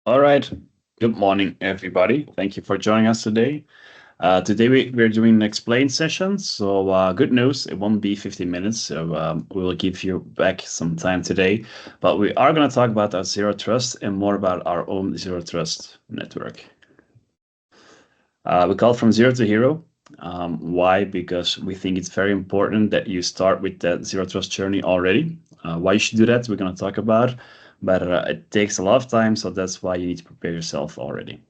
All right. Good morning, everybody. Thank you for joining us today. Today we're doing an explain session. So good news, it won't be 15 minutes. So we will give you back some time today. But we are going to talk about our zero trust and more about our own zero trust network. We call it from zero to hero. Why? Because we think it's very important that you start with that zero trust journey already. Why you should do that, we're going to talk about. But it takes a lot of time, so that's why you need to prepare yourself already.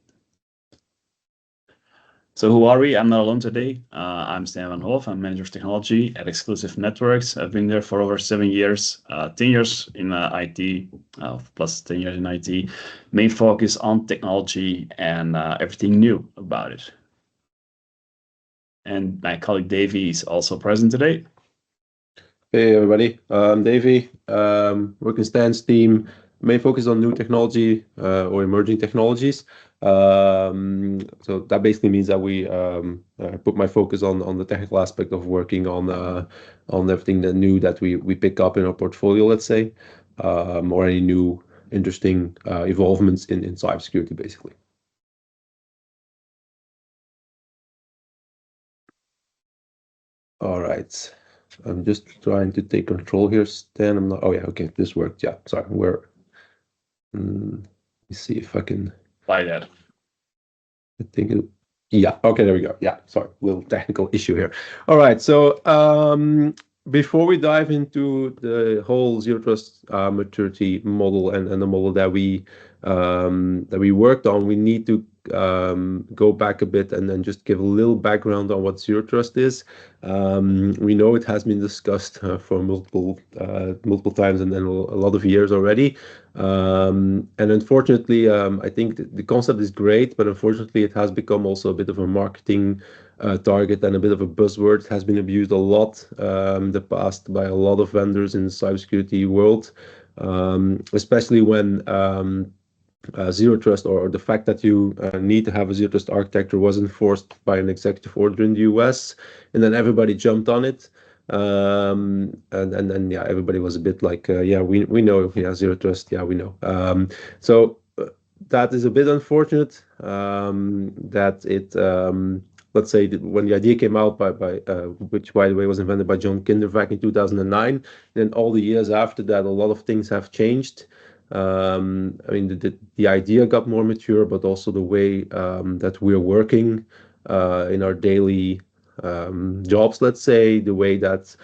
So who are we? I'm not alone today. I'm Stan van Hof. I'm manager of technology at Exclusive Networks. I've been there for over 7 years, 10 years in IT, plus 10 years in IT. Main focus on technology and everything new about it. And my colleague Davey is also present today. Hey everybody, I'm Davey. Work in Stan's team. Main focus on new technology or emerging technologies. So that basically means that we put my focus on the technical aspect of working on everything that new that we pick up in our portfolio, let's say, or any new interesting evolvements in cybersecurity, basically. All right. I'm just trying to take control here, Stan. I'm not. Oh yeah, okay, this worked. Yeah, sorry. Let me see if I can. By that. I think it. Yeah. Okay. There we go. Yeah. Sorry, little technical issue here. All right. So before we dive into the whole zero trust maturity model and the model that we worked on, we need to go back a bit and then just give a little background on what zero trust is. We know it has been discussed for multiple times and then a lot of years already. And unfortunately, I think the concept is great, but unfortunately, it has become also a bit of a marketing target and a bit of a buzzword. It has been abused a lot in the past by a lot of vendors in the cybersecurity world, especially when zero trust or the fact that you need to have a zero trust architecture was enforced by an executive order in the US, and then everybody jumped on it. And then yeah, everybody was a bit like, yeah, we know, yeah, zero trust, yeah, we know. So that is a bit unfortunate that it. Let's say that when the idea came out which by the way was invented by John Kinder back in 2009, then all the years after that, a lot of things have changed. I mean, the idea got more mature, but also the way that we're working in our daily jobs, let's say, the way that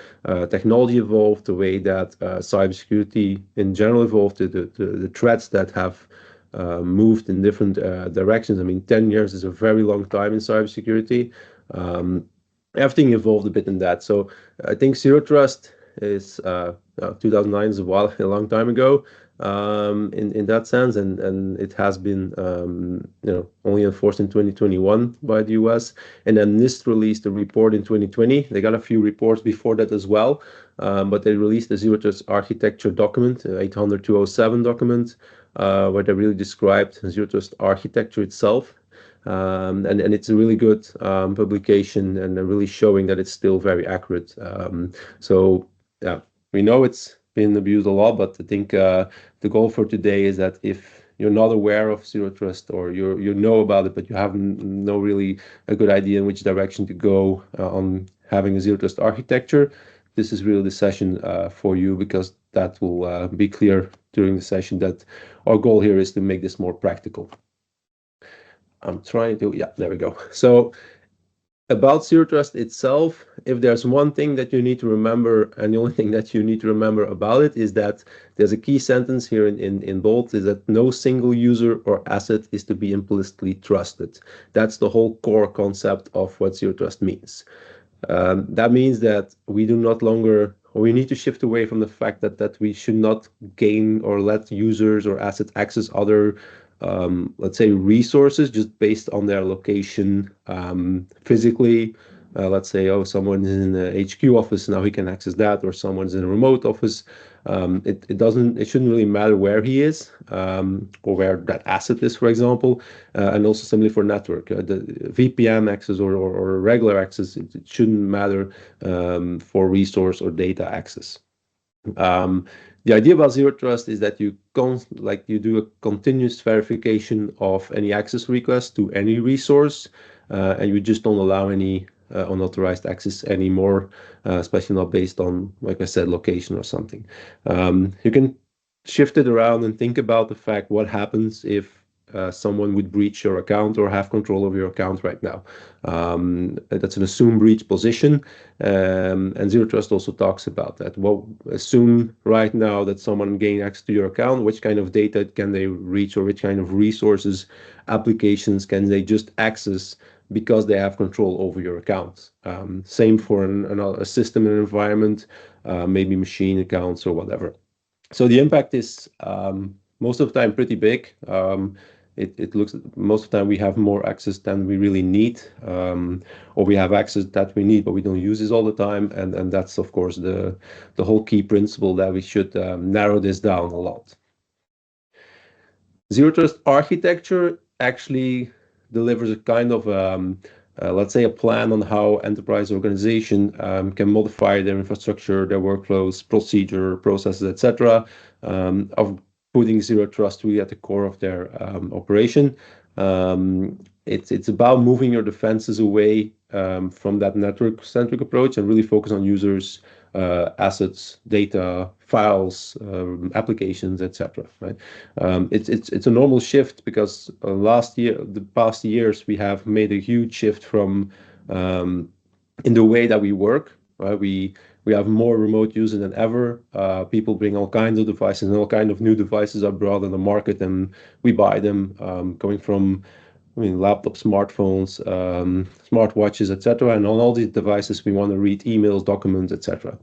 technology evolved, the way that cybersecurity in general evolved, the threats that have moved in different directions. I mean, 10 years is a very long time in cybersecurity. Everything evolved a bit in that. So I think zero trust is 2009 is a long time ago in that sense, and it has been only enforced in 2021 by the US, and then NIST released a report in 2020. They got a few reports before that as well, but they released the zero trust architecture document, 800-207 document, where they really described zero trust architecture itself. And it's a really good publication and really showing that it's still very accurate. So yeah, we know it's been abused a lot, but I think the goal for today is that if you're not aware of zero trust or you know about it, but you have no really a good idea in which direction to go on having a zero trust architecture, this is really the session for you, because that will be clear during the session that our goal here is to make this more practical. I'm trying to, yeah, there we go. So about zero trust itself, if there's one thing that you need to remember, and the only thing that you need to remember about it is that there's a key sentence here in bold, is that no single user or asset is to be implicitly trusted. That's the whole core concept of what zero trust means. That means that we do not longer, or we need to shift away from the fact that we should not gain or let users or assets access other let's say resources just based on their location physically. Let's say, oh, someone is in the HQ office, now he can access that, or someone's in a remote office. It shouldn't really matter where he is, or where that asset is, for example. And also similarly for network, the VPN access or regular access, it shouldn't matter for resource or data access. The idea about zero trust is that you do a continuous verification of any access request to any resource, and you just don't allow any unauthorized access anymore, especially not based on, like I said, location or something. You can shift it around and think about the fact what happens if someone would breach your account or have control of your account right now. That's an assume breach position, and zero trust also talks about that. Well, assume right now that someone gained access to your account. Which kind of data can they reach, or which kind of resources, applications can they just access because they have control over your account? Same for a system and environment, maybe machine accounts or whatever. So the impact is most of the time pretty big. It looks most of the time we have more access than we really need, or we have access that we need but we don't use this all the time, and that's of course the whole key principle that we should narrow this down a lot. Zero trust architecture actually delivers a kind of let's say a plan on how enterprise organization can modify their infrastructure, their workflows, procedure, processes, etc., of putting zero trust really at the core of their operation. It's about moving your defenses away from that network-centric approach and really focus on users, assets, data, files, applications, etc. Right? It's a normal shift because the past years, we have made a huge shift from in the way that we work. Right? We have more remote users than ever. People bring all kinds of devices, and all kinds of new devices are brought in the market, and we buy them, going from laptops, smartphones, smartwatches, etc. And on all these devices, we want to read emails, documents, etc.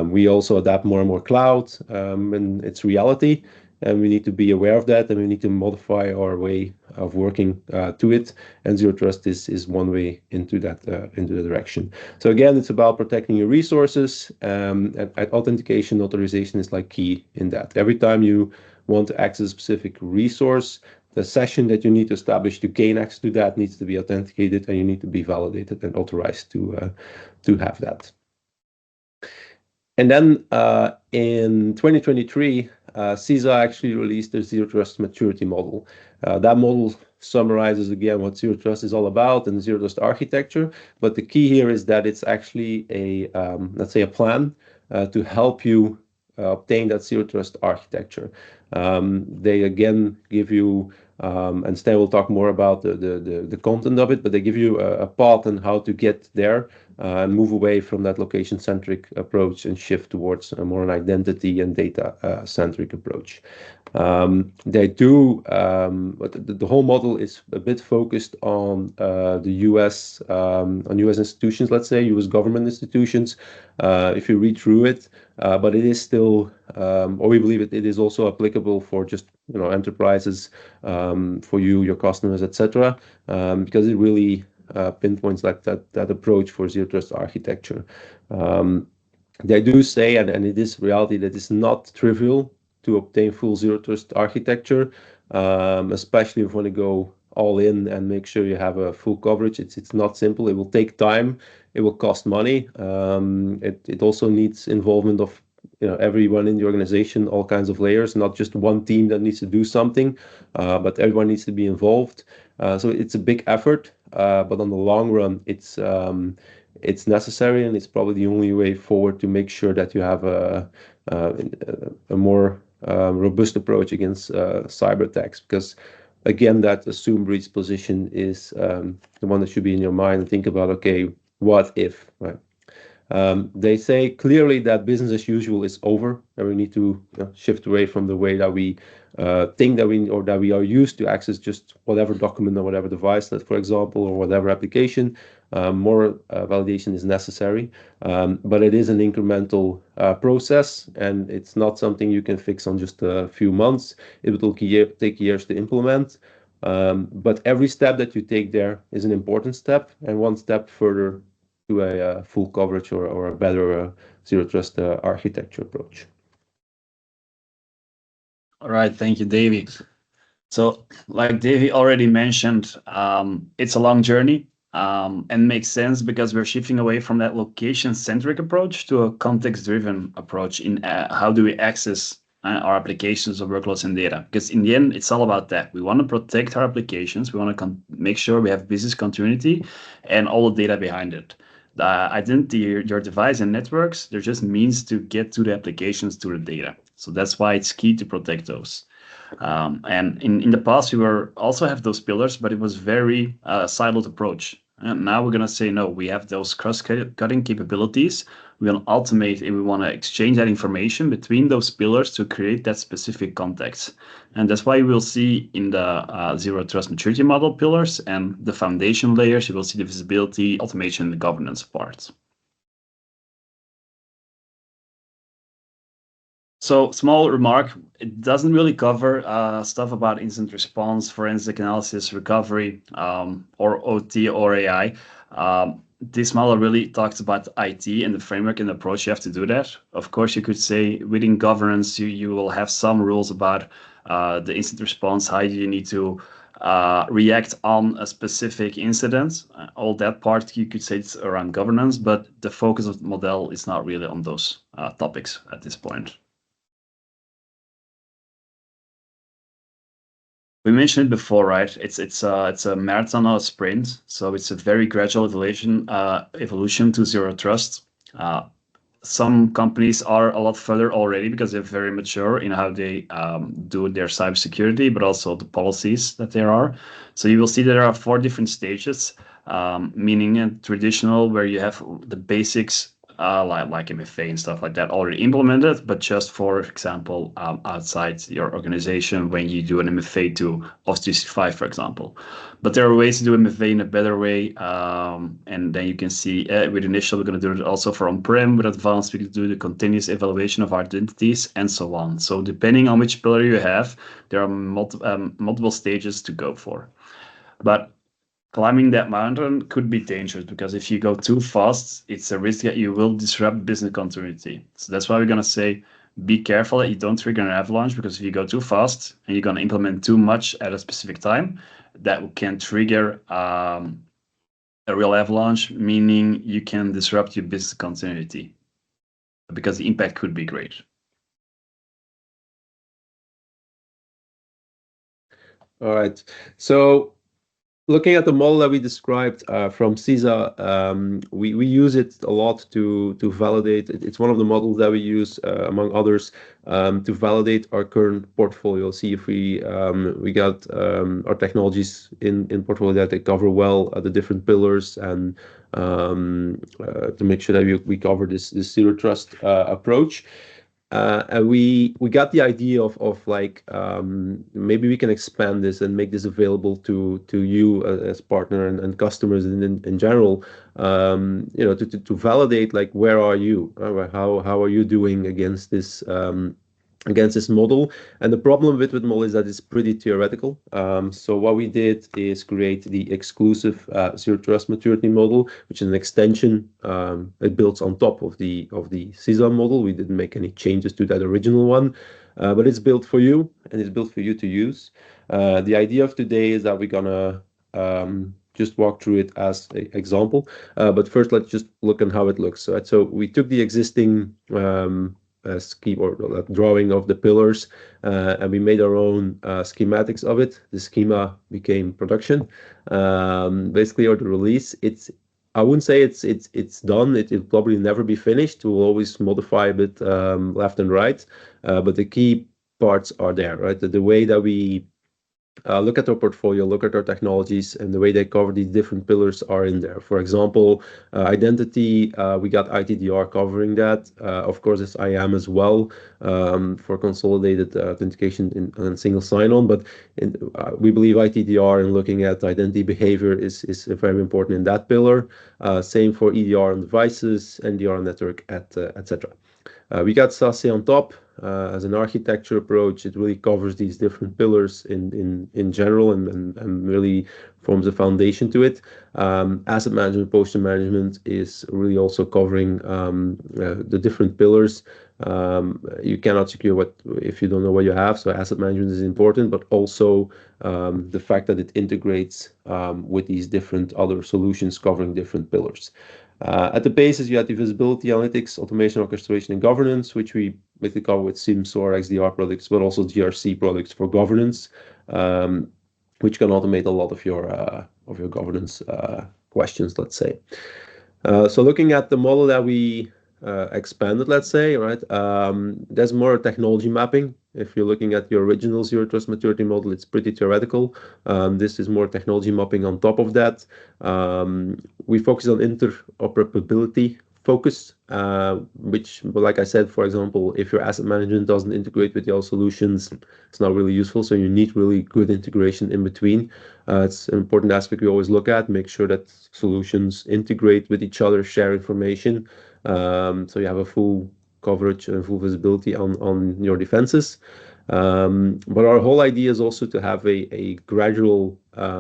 We also adapt more and more cloud, and it's reality, and we need to be aware of that, and we need to modify our way of working to it. And zero trust is one way into the direction. So again, it's about protecting your resources. And authentication, authorization is like key in that. Every time you want to access a specific resource, the session that you need to establish to gain access to that needs to be authenticated, and you need to be validated and authorized to have that. And then in 2023, CISA actually released their zero trust maturity model. That model summarizes again what zero trust is all about and zero trust architecture. But the key here is that it's actually let's say a plan to help you obtain that zero trust architecture. They again give you, and Stan will talk more about the content of it, but they give you a path on how to get there and move away from that location-centric approach and shift towards a more an identity and data-centric approach. They do, but the whole model is a bit focused on the US, on US institutions, let's say, US government institutions, if you read through it. But it is still, or we believe it is also applicable for just enterprises, for you, your customers, etc., because it really pinpoints like that approach for zero trust architecture. They do say, and it is reality, that it's not trivial to obtain full zero trust architecture, especially if you want to go all in and make sure you have a full coverage. It's not simple. It will take time. It will cost money. It also needs involvement of everyone in the organization, all kinds of layers, not just one team that needs to do something, but everyone needs to be involved. So it's a big effort, but on the long run, it's necessary, and it's probably the only way forward to make sure that you have a more robust approach against cyber attacks. Because again, that assume breach position is the one that should be in your mind, and think about, okay, what if, right? They say clearly that business as usual is over, and we need to shift away from the way that we think that we are used to access just whatever document or whatever device, that, for example, or whatever application. More validation is necessary, but it is an incremental process, and it's not something you can fix on just a few months. It will take years to implement. But every step that you take there is an important step, and one step further to a full coverage or a better zero trust architecture approach. All right, thank you, Davey. So, like Davey already mentioned, it's a long journey. and makes sense because we're shifting away from that location-centric approach to a context-driven approach in how do we access our applications or workloads and data. Because in the end, it's all about that. We want to protect our applications. We want to make sure we have business continuity and all the data behind it. The identity, your device and networks, they're just means to get to the applications, to the data. So that's why it's key to protect those. And in the past, we were also have those pillars, but it was very siloed approach. And now we're going to say, no, we have those cross-cutting capabilities. We want to automate and we want to exchange that information between those pillars to create that specific context. And that's why we'll see in the Zero Trust Maturity Model pillars and the foundation layers, you will see the visibility, automation, and the governance parts. So small remark, it doesn't really cover stuff about incident response, forensic analysis, recovery, or OT or AI. This model really talks about IT and the framework and the approach you have to do that. Of course, you could say within governance, you will have some rules about the incident response, how you need to react on a specific incident. All that part you could say it's around governance, but the focus of the model is not really on those topics at this point. We mentioned it before, right? It's a marathon or a sprint, so it's a very gradual evolution to zero trust. Some companies are a lot further already because they're very mature in how they do their cybersecurity, but also the policies that there are. So you will see there are 4 different stages, meaning a traditional where you have the basics like MFA and stuff like that already implemented, but just for example, outside your organization when you do an MFA to Office 365, for example. But there are ways to do MFA in a better way, and then you can see with initial, we're going to do it also for on-prem. With advanced, we can do the continuous evaluation of our identities and so on. So depending on which pillar you have, there are multiple stages to go for. But climbing that mountain could be dangerous because if you go too fast, it's a risk that you will disrupt business continuity. So that's why we're going to say, be careful that you don't trigger an avalanche, because if you go too fast and you're going to implement too much at a specific time, that can trigger a real avalanche, meaning you can disrupt your business continuity because the impact could be great. All right. So looking at the model that we described from CISA, we use it a lot to validate. It's one of the models that we use, among others, to validate our current portfolio. See if we got our technologies in portfolio that they cover well the different pillars, and to make sure that we cover this zero trust approach. And we got the idea of like maybe we can expand this and make this available to you as partner and customers in general, to validate like where are you, how are you doing against this model. And the problem with model is that it's pretty theoretical. So what we did is create the exclusive zero trust maturity model, which is an extension. It builds on top of the CISA model. We didn't make any changes to that original one, but it's built for you and it's built for you to use. The idea of today is that we're gonna just walk through it as an example. But first, let's just look at how it looks. So we took the existing scheme or drawing of the pillars, and we made our own schematics of it. The schema became production, basically, or the release. I wouldn't say it's done. It'll probably never be finished. We'll always modify a bit left and right, but the key parts are there, right? The way that we look at our portfolio, look at our technologies, and the way they cover these different pillars are in there. For example, identity, we got ITDR covering that. Of course, it's IAM as well, for consolidated authentication and single sign-on. But we believe ITDR and looking at identity behavior is very important in that pillar. Same for EDR on devices, NDR on network, etc. We got SASE on top as an architecture approach. It really covers these different pillars in general and really forms a foundation to it. Asset management, posture management is really also covering the different pillars. You cannot secure what if you don't know what you have. So asset management is important, but also the fact that it integrates with these different other solutions covering different pillars. At the basis, you have the visibility, analytics, automation, orchestration, and governance, which we basically cover with SIEM, SOAR, XDR products, but also GRC products for governance, which can automate a lot of your governance questions, let's say. So looking at the model that we expanded, let's say, right, there's more technology mapping. If you're looking at the original Zero Trust maturity model, it's pretty theoretical. This is more technology mapping on top of that. We focus on interoperability focus, which, like I said, for example, if your asset management doesn't integrate with your solutions, it's not really useful. So you need really good integration in between. It's an important aspect we always look at, make sure that solutions integrate with each other, share information. So you have a full coverage and full visibility on your defenses. But our whole idea is also to have a gradual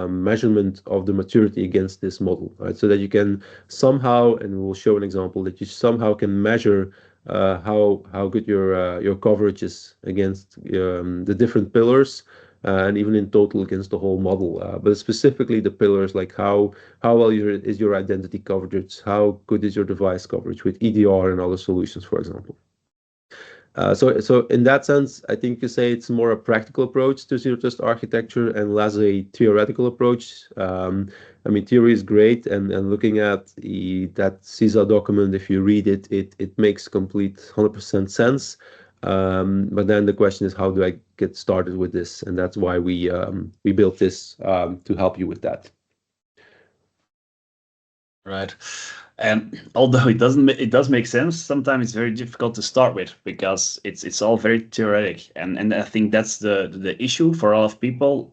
measurement of the maturity against this model, right? So that you can somehow, and we'll show an example, that you somehow can measure how good your coverage is against the different pillars, and even in total against the whole model. But specifically the pillars, like how well is your identity coverage, how good is your device coverage with EDR and other solutions, for example. So in that sense, I think you say it's more a practical approach to Zero Trust architecture and less a theoretical approach. I mean, theory is great, and looking at that CISA document, if you read it, it makes complete 100% sense. But then the question is, how do I get started with this? And that's why we built this to help you with that. Right. And although it does make sense, sometimes it's very difficult to start with because it's all very theoretic, and I think that's the issue for a lot of people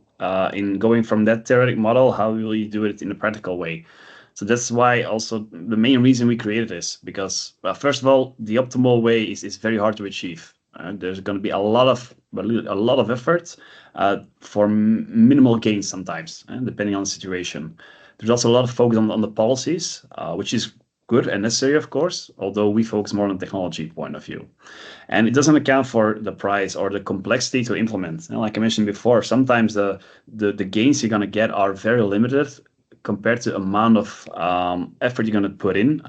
in going from that theoretic model. How will you do it in a practical way? So that's why also the main reason we created this, because first of all, the optimal way is very hard to achieve. There's going to be a lot of effort for minimal gains sometimes, depending on the situation. There's also a lot of focus on the policies, which is good and necessary, of course, although we focus more on the technology point of view. And it doesn't account for the price or the complexity to implement. And like I mentioned before, sometimes the gains you're going to get are very limited compared to the amount of effort you're going to put in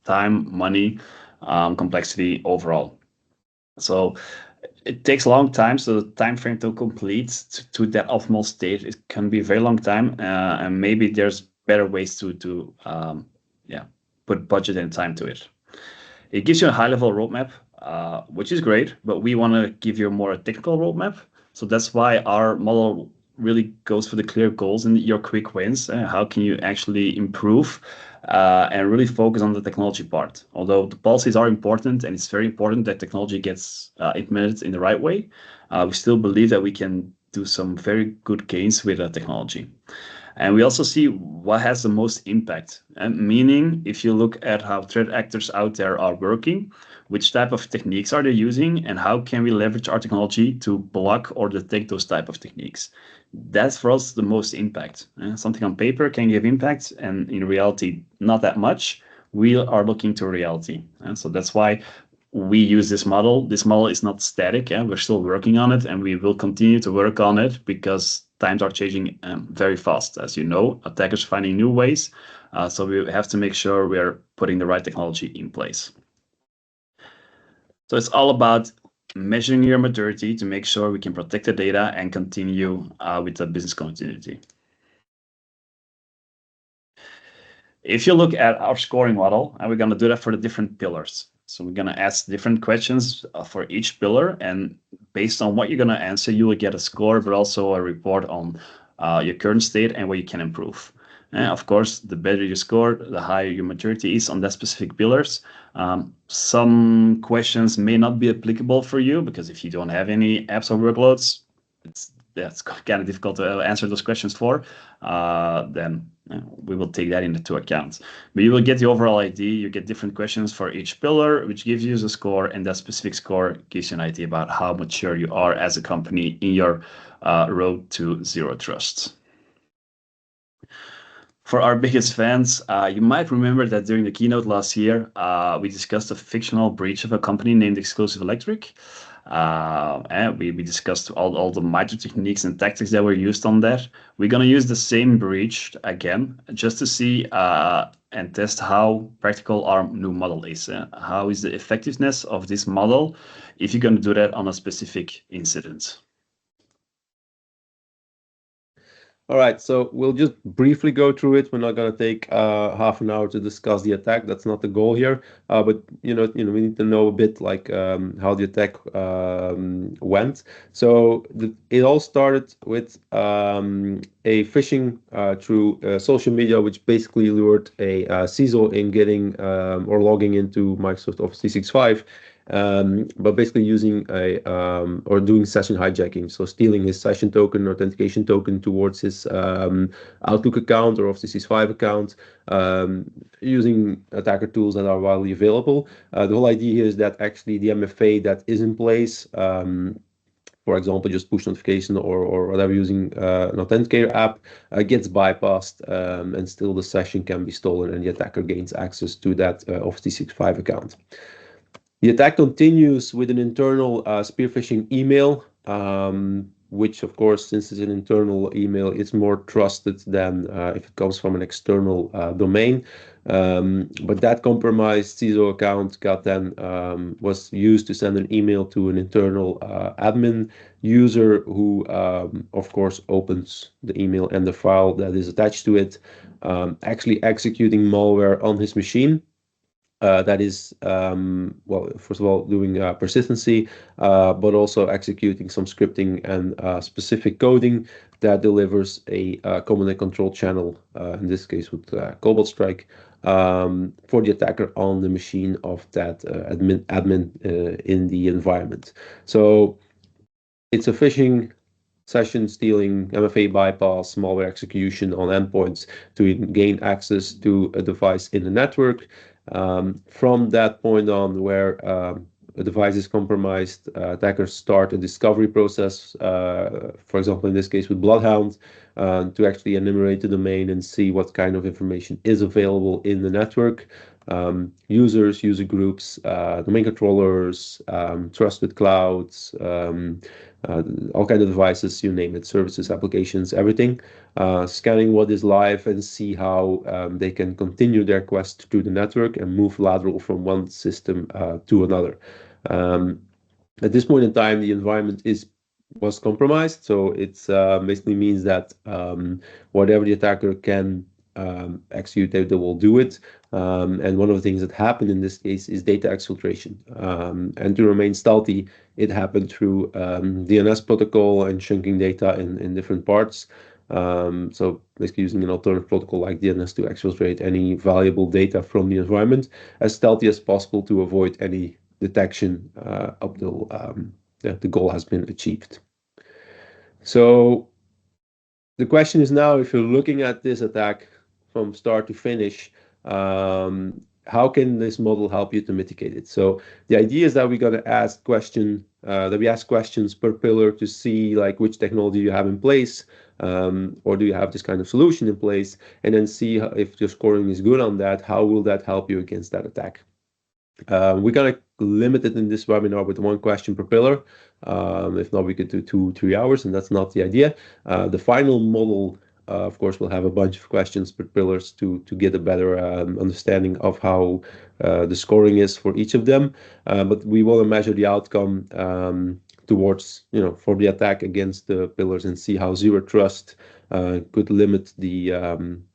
time, money, complexity overall. So it takes a long time, so the time frame to complete to that optimal state, it can be a very long time, and maybe there's better ways to put budget and time to it. It gives you a high-level roadmap, which is great, but we want to give you a more technical roadmap. So that's why our model really goes for the clear goals and your quick wins. How can you actually improve and really focus on the technology part? Although the policies are important, and it's very important that technology gets implemented in the right way, we still believe that we can do some very good gains with technology. And we also see what has the most impact. Meaning, if you look at how threat actors out there are working, which type of techniques are they using, and how can we leverage our technology to block or detect those type of techniques? That's for us the most impact. Something on paper can give impact, and in reality, not that much. We are looking to reality. And so that's why we use this model. This model is not static. We're still working on it, and we will continue to work on it because times are changing very fast. As you know, attackers are finding new ways. So we have to make sure we are putting the right technology in place. So it's all about measuring your maturity to make sure we can protect the data and continue with the business continuity. If you look at our scoring model, and we're going to do that for the different pillars. So we're going to ask different questions for each pillar, and based on what you're going to answer, you will get a score, but also a report on your current state and what you can improve. And of course, the better you score, the higher your maturity is on that specific pillars. Some questions may not be applicable for you because if you don't have any apps or workloads, that's kind of difficult to answer those questions for, then we will take that into account. But you will get the overall idea. You get different questions for each pillar, which gives you the score, and that specific score gives you an idea about how mature you are as a company in your road to zero trust. For our biggest fans, you might remember that during the keynote last year, we discussed a fictional breach of a company named Exclusive Electric. And we discussed all the micro techniques and tactics that were used on that. We're going to use the same breach again, just to see and test how practical our new model is. How is the effectiveness of this model if you're going to do that on a specific incident? All right, so we'll just briefly go through it. We're not going to take half an hour to discuss the attack. That's not the goal here. But we need to know a bit like how the attack went. So it all started with a phishing through social media, which basically lured a CISO in getting or logging into Microsoft Office 365. But basically using or doing session hijacking, so stealing his session token, authentication token towards his Outlook account or Office 365 account, using attacker tools that are widely available. The whole idea here is that actually the MFA that is in place, for example, just push notification or whatever using an authenticator app, gets bypassed, and still the session can be stolen and the attacker gains access to that Office 365 account. The attack continues with an internal spear phishing email, which, of course, since it's an internal email, it's more trusted than if it comes from an external domain. But that compromised CISO account was used to send an email to an internal admin user who, of course, opens the email and the file that is attached to it, actually executing malware on his machine. That is, first of all, doing persistency, but also executing some scripting and specific coding that delivers a command and control channel, in this case with Cobalt Strike, for the attacker on the machine of that admin in the environment. So it's a phishing, session stealing, MFA bypass, malware execution on endpoints to gain access to a device in the network. From that point on, where a device is compromised, attackers start a discovery process, for example, in this case with Bloodhound, to actually enumerate the domain and see what kind of information is available in the network. Users, user groups, domain controllers, trusted clouds, all kinds of devices, you name it, services, applications, everything, scanning what is live and see how they can continue their quest through the network and move lateral from one system to another. At this point in time, the environment was compromised, so it basically means that whatever the attacker can execute, they will do it. And one of the things that happened in this case is data exfiltration. And to remain stealthy, it happened through DNS protocol and chunking data in different parts. So basically using an alternative protocol like DNS to exfiltrate any valuable data from the environment as stealthy as possible to avoid any detection up till the goal has been achieved. So the question is now, if you're looking at this attack from start to finish, how can this model help you to mitigate it? So the idea is that we're going to ask questions per pillar to see like which technology you have in place, or do you have this kind of solution in place, and then see if your scoring is good on that, how will that help you against that attack? We're going to limit it in this webinar with one question per pillar. If not, we could do 2-3 hours, and that's not the idea. The final model, of course, will have a bunch of questions per pillars to get a better understanding of how the scoring is for each of them. But we want to measure the outcome towards, for the attack against the pillars and see how zero trust could limit the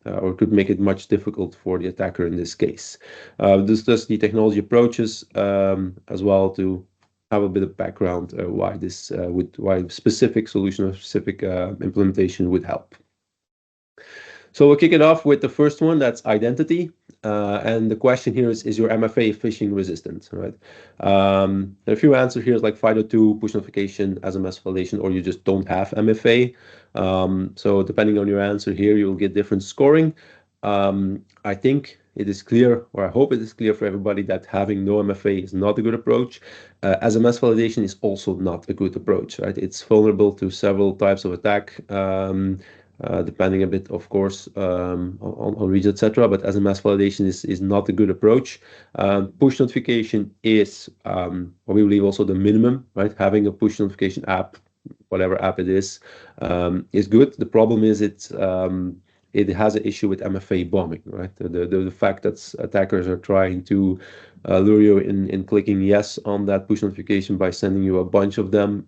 or could make it much difficult for the attacker in this case. Discuss the technology approaches as well, to have a bit of background why specific solution or specific implementation would help. So we'll kick it off with the first one, that's identity. And the question here is your MFA phishing resistant, right? There are a few answers here, like FIDO2, push notification, SMS validation, or you just don't have MFA. So depending on your answer here, you'll get different scoring. I think it is clear, or I hope it is clear for everybody, that having no MFA is not a good approach. SMS validation is also not a good approach, right? It's vulnerable to several types of attack. Depending a bit, of course, on region, etc. But SMS validation is not a good approach. Push notification is, what we believe, also the minimum, right? Having a push notification app, whatever app it is good. The problem is it has an issue with MFA bombing, right? The fact that attackers are trying to lure you in clicking yes on that push notification by sending you a bunch of them.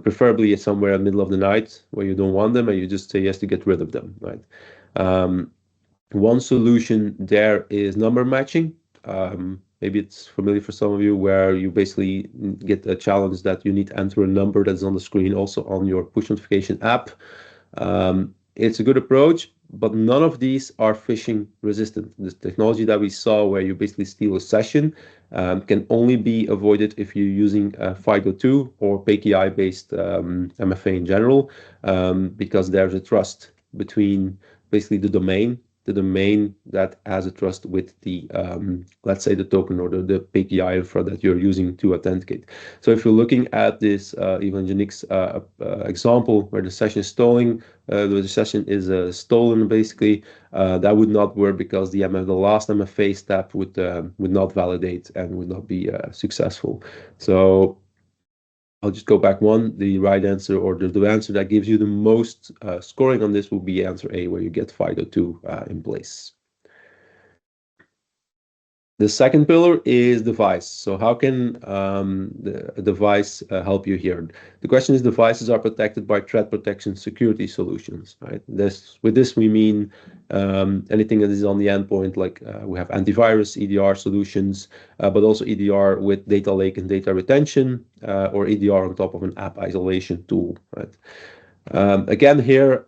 Preferably somewhere in the middle of the night where you don't want them and you just say yes to get rid of them, right? One solution there is number matching. Maybe it's familiar for some of you, where you basically get a challenge that you need to enter a number that's on the screen also on your push notification app. It's a good approach, but none of these are phishing resistant. This technology that we saw, where you basically steal a session, can only be avoided if you're using FIDO2 or PKI-based MFA in general, because there's a trust between basically the domain that has a trust with the, let's say, the token or the PKI infra that you're using to authenticate. So if you're looking at this Evangelix example where the session is stolen, the session is stolen, basically, that would not work because the last MFA step would not validate and would not be successful. So I'll just go back one. The right answer, or the answer that gives you the most scoring on this, will be answer A, where you get FIDO2 in place. The second pillar is device. So how can the device help you here? The question is, devices are protected by threat protection security solutions, right? With this we mean anything that is on the endpoint, like we have antivirus, EDR solutions, but also EDR with data lake and data retention, or EDR on top of an app isolation tool, right? Again, here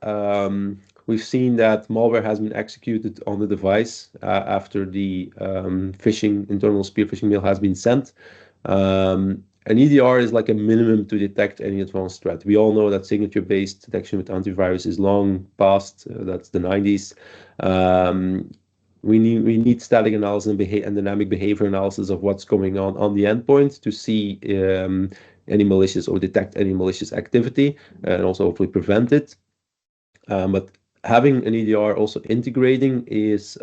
we've seen that malware has been executed on the device after the internal spear phishing mail has been sent. An EDR is like a minimum to detect any advanced threat. We all know that signature-based detection with antivirus is long past. That's the 90s. We need static analysis and dynamic behavior analysis of what's going on the endpoint to see any malicious or detect any malicious activity, and also hopefully prevent it. But having an EDR also integrating is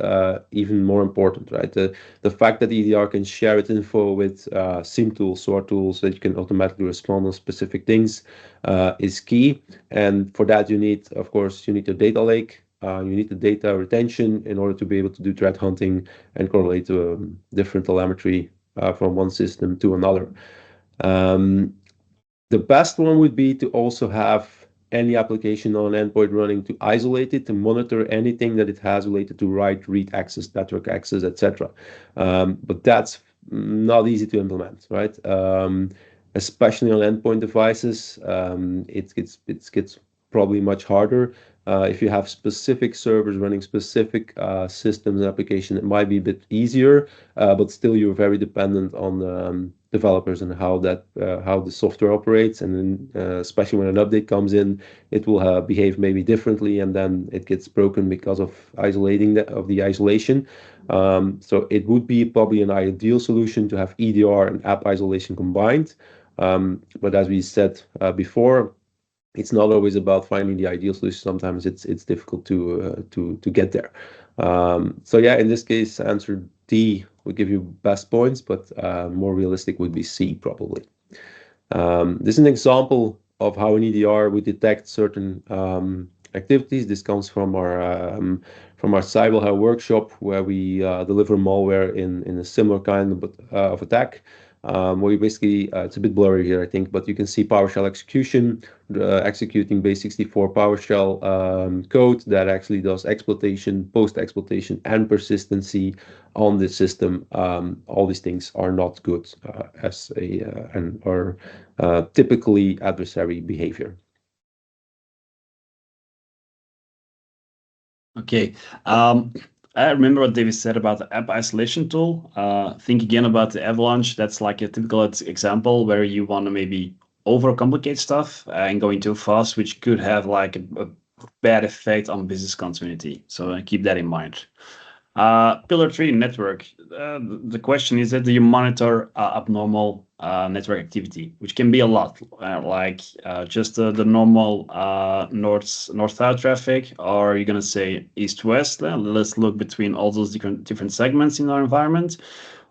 even more important, right? The fact that EDR can share its info with SIEM tools, SOAR tools, that you can automatically respond on specific things is key. And for that, you need, of course, your data lake. You need the data retention in order to be able to do threat hunting and correlate to different telemetry from one system to another. The best one would be to also have any application on an endpoint running to isolate it, to monitor anything that it has related to write, read access, network access, etc. But that's not easy to implement, right? Especially on endpoint devices, it gets probably much harder. If you have specific servers running specific systems and applications, it might be a bit easier, but still you're very dependent on developers and how the software operates. And then, especially when an update comes in, it will behave maybe differently, and then it gets broken because of the isolation. So it would be probably an ideal solution to have EDR and app isolation combined. But as we said before, it's not always about finding the ideal solution. Sometimes it's difficult to get there. So yeah, in this case, answer D would give you best points, but more realistic would be C probably. This is an example of how an EDR would detect certain activities. This comes from our cyber workshop, where we deliver malware in a similar kind of attack. Where you basically, it's a bit blurry here, I think, but you can see PowerShell execution, executing base64 PowerShell code that actually does exploitation, post-exploitation, and persistency on the system. All these things are not good and are typically adversary behavior. Okay. I remember what David said about the app isolation tool. Think again about the avalanche. That's like a typical example where you want to maybe overcomplicate stuff and going too fast, which could have like a bad effect on business continuity. So keep that in mind. Pillar three, network. The question is that do you monitor abnormal network activity, which can be a lot, like just the normal north-south traffic, or are you going to say east-west? Let's look between all those different segments in our environment,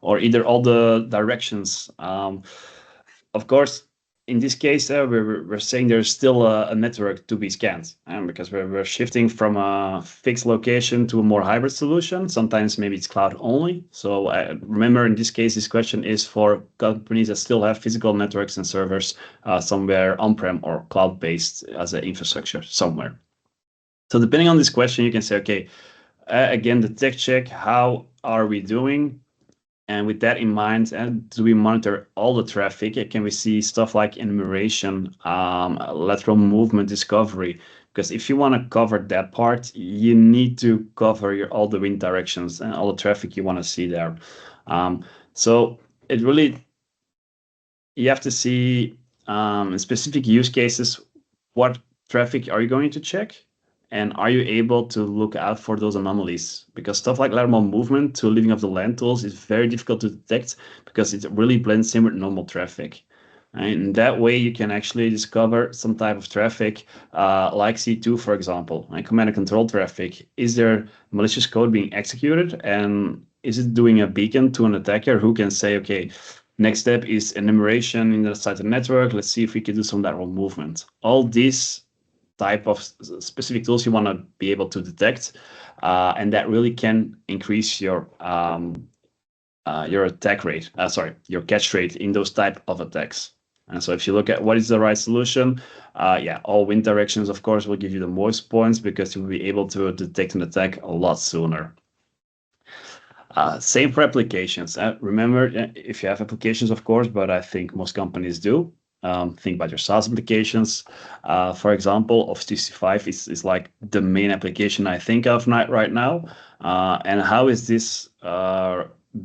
or either all the directions. Of course, in this case, we're saying there's still a network to be scanned, because we're shifting from a fixed location to a more hybrid solution. Sometimes maybe it's cloud only. So remember, in this case, this question is for companies that still have physical networks and servers somewhere on-prem or cloud-based as an infrastructure somewhere. So depending on this question, you can say, okay, again, the tech check, how are we doing? And with that in mind, do we monitor all the traffic? Can we see stuff like enumeration, lateral movement discovery? Because if you want to cover that part, you need to cover all the wind directions and all the traffic you want to see there. So it really, you have to see in specific use cases, what traffic are you going to check? And are you able to look out for those anomalies? Because stuff like lateral movement to leaving of the land tools is very difficult to detect because it really blends in with normal traffic. And that way you can actually discover some type of traffic like C2, for example, and command and control traffic. Is there malicious code being executed? And is it doing a beacon to an attacker who can say, okay, next step is enumeration in the side of the network. Let's see if we can do some lateral movement. All these type of specific tools you want to be able to detect, and that really can increase your attack rate. Your catch rate in those type of attacks. And so if you look at what is the right solution, all wind directions, of course, will give you the most points because you will be able to detect an attack a lot sooner. Same for applications. Remember, if you have applications, of course, but I think most companies do. Think about your SaaS applications. For example, Office 365 is like the main application I think of right now. And how is this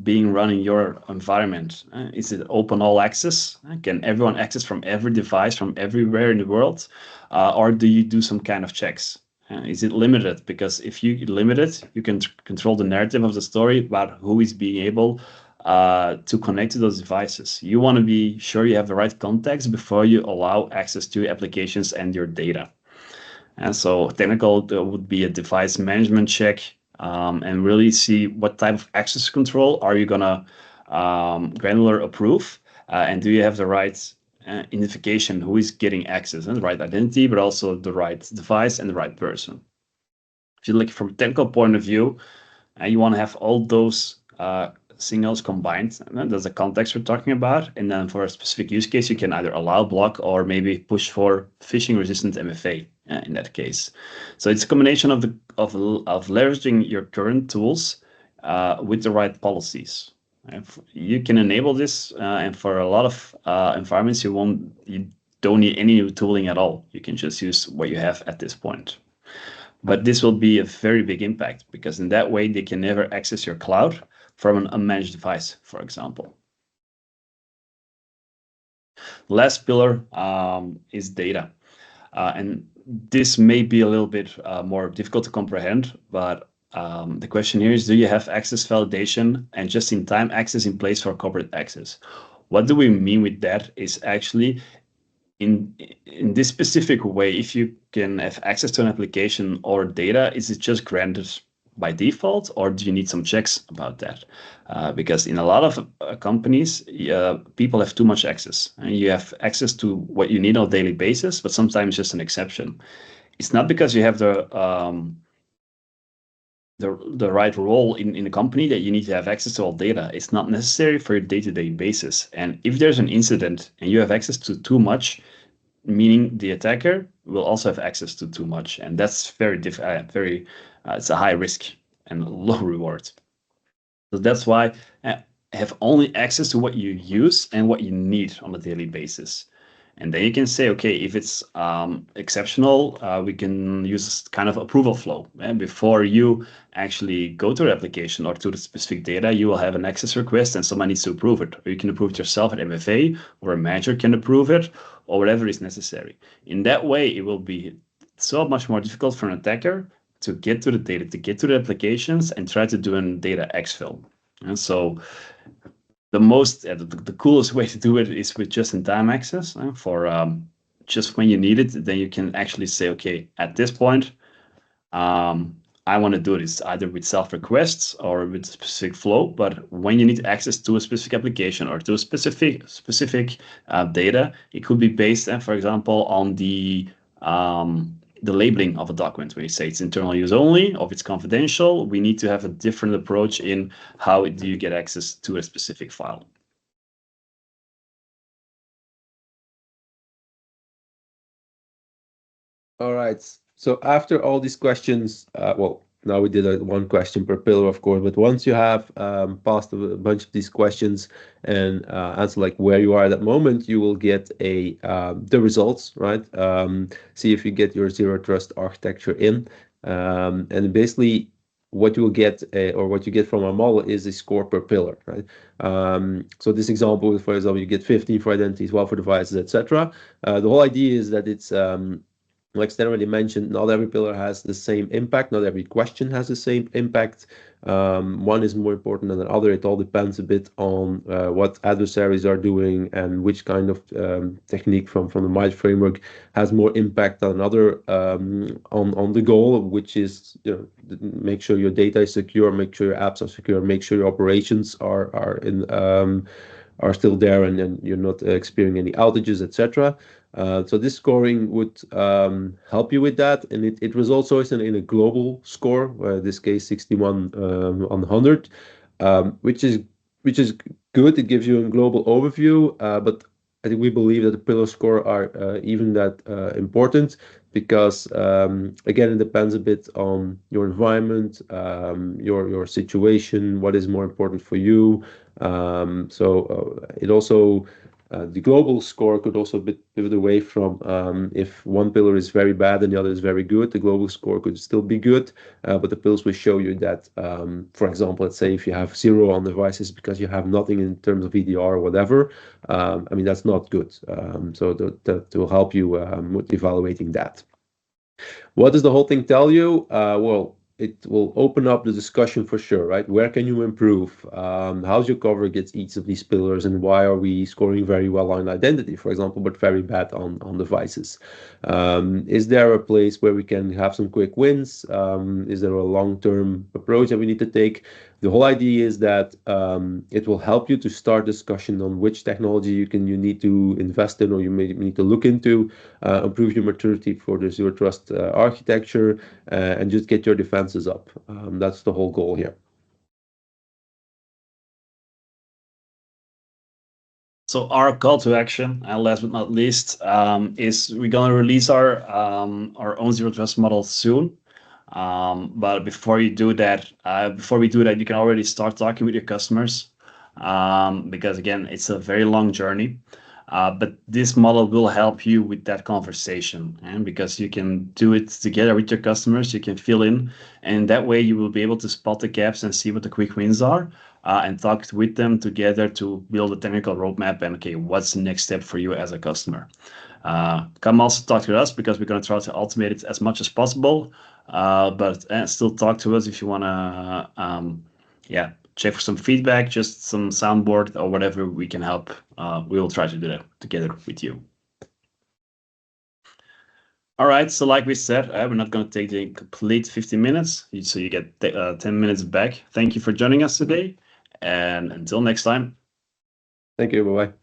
being run in your environment? Is it open all access? Can everyone access from every device from everywhere in the world? Or do you do some kind of checks? Is it limited? Because if you limit it, you can control the narrative of the story about who is being able to connect to those devices. You want to be sure you have the right context before you allow access to applications and your data. And so technical would be a device management check, and really see what type of access control are you going to granular approve, and do you have the right identification who is getting access, and the right identity, but also the right device and the right person. If you look from a technical point of view, you want to have all those signals combined, and that's the context we're talking about. And then for a specific use case, you can either allow, block, or maybe push for phishing resistant MFA in that case. So it's a combination of leveraging your current tools with the right policies. You can enable this, and for a lot of environments, you don't need any new tooling at all. You can just use what you have at this point. But this will be a very big impact because in that way, they can never access your cloud from an unmanaged device, for example. Last pillar is data. And this may be a little bit more difficult to comprehend, but the question here is, do you have access validation and just-in-time access in place for corporate access? What do we mean with that is actually in this specific way, if you can have access to an application or data, is it just granted by default, or do you need some checks about that? Because in a lot of companies, people have too much access, and you have access to what you need on a daily basis, but sometimes just an exception. It's not because you have the right role in the company that you need to have access to all data. It's not necessary for your day-to-day basis. And if there's an incident and you have access to too much, meaning the attacker will also have access to too much, and that's it's a high risk and low reward. So that's why have only access to what you use and what you need on a daily basis. And then you can say, okay, if it's exceptional, we can use kind of approval flow. And before you actually go to the application or to the specific data, you will have an access request and someone needs to approve it. Or you can approve it yourself at MFA, or a manager can approve it, or whatever is necessary. In that way, it will be so much more difficult for an attacker to get to the data, to get to the applications and try to do a data exfil. And so the coolest way to do it is with just-in-time access for just when you need it. Then you can actually say, okay, at this point, I want to do this either with self-requests or with specific flow. But when you need access to a specific application or to a specific data, it could be based, for example, on the labeling of a document, where you say it's internal use only, or if it's confidential. We need to have a different approach in how do you get access to a specific file. All right. So after all these questions, well, now we did one question per pillar, of course, but once you have passed a bunch of these questions and answer like where you are at that moment, you will get the results, right? See if you get your zero trust architecture in, and basically what you will get or what you get from our model is a score per pillar, right? So this example, for example, you get 15 for identities, 1 for devices, etc. The whole idea is that it's like Stan already mentioned, not every pillar has the same impact. Not every question has the same impact. One is more important than the other. It all depends a bit on what adversaries are doing and which kind of technique from the MITRE framework has more impact than another on the goal, which is, you know, make sure your data is secure, make sure your apps are secure, make sure your operations are still there and you're not experiencing any outages, etc. So this scoring would help you with that, and it results always in a global score, in this case 61 on 100, which is good. It gives you a global overview, but I think we believe that the pillar score are even that important, because again, it depends a bit on your environment, your situation, what is more important for you. It also the global score could also pivot away from if one pillar is very bad and the other is very good, the global score could still be good, but the pillars will show you that, for example, let's say if you have 0 on devices because you have nothing in terms of EDR or whatever, I mean, that's not good. So that will help you with evaluating that. What does the whole thing tell you? Well, it will open up the discussion for sure, right? Where can you improve? How's your cover against each of these pillars, and why are we scoring very well on identity, for example, but very bad on devices? Is there a place where we can have some quick wins? Is there a long-term approach that we need to take? The whole idea is that it will help you to start discussion on which technology you need to invest in, or you may need to look into, improve your maturity for the zero trust architecture, and just get your defenses up. That's the whole goal here. So our call to action, and last but not least, is we're gonna release our own zero trust model soon. But before we do that, you can already start talking with your customers, because again, it's a very long journey. But this model will help you with that conversation, and because you can do it together with your customers, you can fill in, and that way you will be able to spot the gaps and see what the quick wins are, and talk with them together to build a technical roadmap and, okay, what's the next step for you as a customer? Come also talk to us, because we're going to try to automate it as much as possible, but still talk to us if you want to check for some feedback, just some soundboard or whatever we can help. We will try to do that together with you. All right, so like we said, we're not going to take the complete 50 minutes, so you get 10 minutes back. Thank you for joining us today, and until next time. Thank you. Bye-bye.